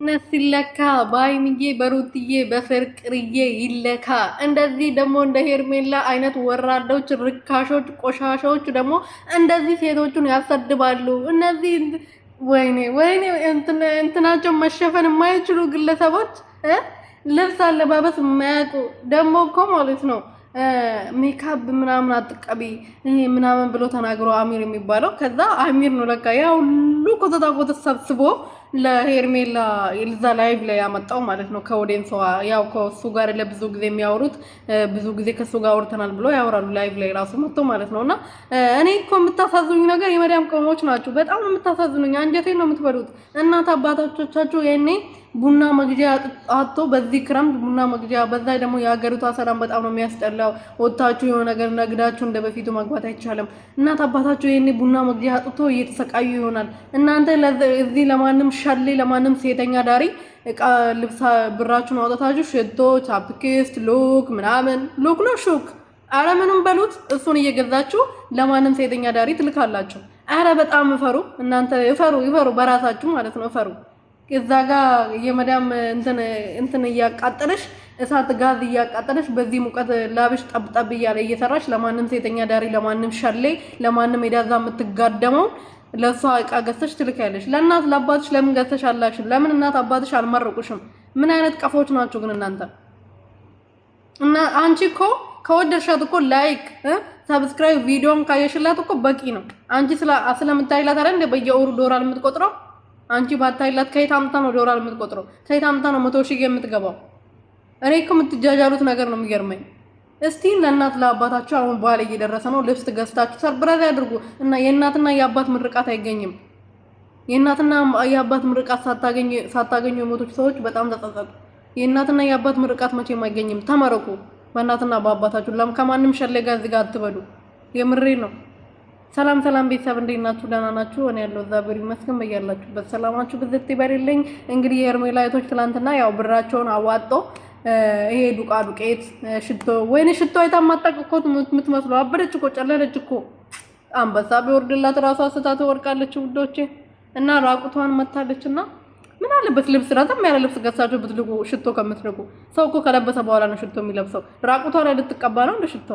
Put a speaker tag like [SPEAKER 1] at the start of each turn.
[SPEAKER 1] ነስለካ በሀይሚዬ በሩትዬ በፍቅርዬ ይለካ። እንደዚህ ደግሞ እንደ ሄርሜላ አይነት ወራዶች፣ ርካሾች፣ ቆሻሻዎች ደግሞ እንደዚህ ሴቶቹን ያሰድባሉ። እነዚህ ወይኔ ወይኔ እንትናቸው መሸፈን የማይችሉ ግለሰቦች ልብስ አለባበስ የማያውቁ ደግሞ እኮ ማለት ነው ሜካፕ ምናምን አትቀቢ ምናምን ብሎ ተናግሮ አሚር የሚባለው ከዛ አሚር ነው ለካ ያ ሁሉ ኮተታ ሰብስቦ ለሄርሜላ ኢልዛ ላይቭ ላይ ያመጣው ማለት ነው። ከኦዲየንስ ያው ከሱ ጋር ለብዙ ጊዜ የሚያወሩት ብዙ ጊዜ ከሱ ጋር አውርተናል ብሎ ያወራሉ ላይቭ ላይ ራሱ መጥቶ ማለት ነውና እኔ እኮ የምታሳዝኑኝ ነገር የመዳም ቅመሞች ናቸው። በጣም የምታሳዝኑኝ፣ አንጀቴን ነው የምትበሉት። እናት አባቶቻችሁ የኔ ቡና መግዣ አጥቶ በዚህ ክረምት ቡና መግዣ፣ በዛ ደግሞ የሀገሪቷ ሰላም በጣም ነው የሚያስጠላው። ወጣችሁ የሆነ ነገር ነግዳችሁ እንደበፊቱ መግባት አይቻልም። እናት አባታችሁ የኔ ቡና መግዣ አጥቶ እየተሰቃዩ ይሆናል። እናንተ እዚህ ለማንም ሻሌ ለማንም ሴተኛ ዳሪ እቃ ልብስ ብራችሁን አውጣታችሁ ሽቶ፣ ቻፕስቲክ፣ ሎክ ምናምን ሎክ ነው ሹክ አረ ምንም በሉት እሱን እየገዛችሁ ለማንም ሴተኛ ዳሪ ትልካላችሁ። አረ በጣም እፈሩ እናንተ፣ እፈሩ በራሳችሁ ማለት ነው እፈሩ። እዛ ጋር የመዳም እንትን እያቃጠለሽ እሳት ጋዝ እያቃጠለሽ በዚህ ሙቀት ላብሽ ጠብጠብ እያለ እየሰራሽ ለማንም ሴተኛ ዳሪ ለማንም ሸሌ ለማንም ሄዳዛ የምትጋደመው ለሷ እቃ ገዝተሽ ትልካለሽ። ለእናት ለአባትሽ ለምን ገዝተሽ አላክሽም? ለምን እናት አባትሽ አልመረቁሽም? ምን አይነት ቀፎች ናቸው ግን እናንተ? እና አንቺ እኮ ከወደድሻት እኮ ላይክ ሰብስክራይብ ቪዲዮን ካየሽላት እኮ በቂ ነው። አንቺ ስለምታይላት አይደል እንደ በየወሩ ዶላር የምትቆጥረው? አንቺ ባታይላት ከየት አምጥታ ነው ዶላር የምትቆጥረው? ከየት አምጥታ ነው 100,000 የምትገባው? እኔ እኮ የምትጃጃሉት ነገር ነው የሚገርመኝ። እስቲ ለእናት ለአባታችሁ አሁን በኋላ እየደረሰ ነው ልብስ ገዝታችሁ ሰርፕራይዝ ያድርጉ እና የእናትና የአባት ምርቃት አይገኝም። የእናትና የአባት ምርቃት ሳታገኙ የሞቶች ሰዎች በጣም ተጸጸቱ። የእናትና የአባት ምርቃት መቼም አይገኝም። ተመረቁ በእናትና በአባታችሁ። ከማንም ሸለጋ እዚህ ጋር አትበሉ። የምሬ ነው። ሰላም ቤተሰብ እንዴት ናችሁ? ደህና ናችሁ? እኔ ያለው እግዚአብሔር ይመስገን። በያላችሁበት ሰላማችሁ ብዝት ይበልልኝ። እንግዲህ የሄርሜላ እህቶች ትላንትና ያው ብራቸውን አዋጦ ይሄ ዱቄት ሽቶ፣ ወይኔ ሽቶ አይታማጣቅ እኮ የምትመስለው አበደች እኮ ጨለለች እኮ። አንበሳ ቢወርድላት ራሷ ስታ ትወርቃለች ውዶቼ። እና ራቁቷን መታለችና ምን አለበት ልብስ ራስም ያለ ልብስ ገዝታችሁ ብትልቁ ሽቶ ከምትልቁ። ሰው እኮ ከለበሰ በኋላ ነው ሽቶ የሚለብሰው። ራቁቷ ላይ ልትቀባ ነው እንደ ሽቶ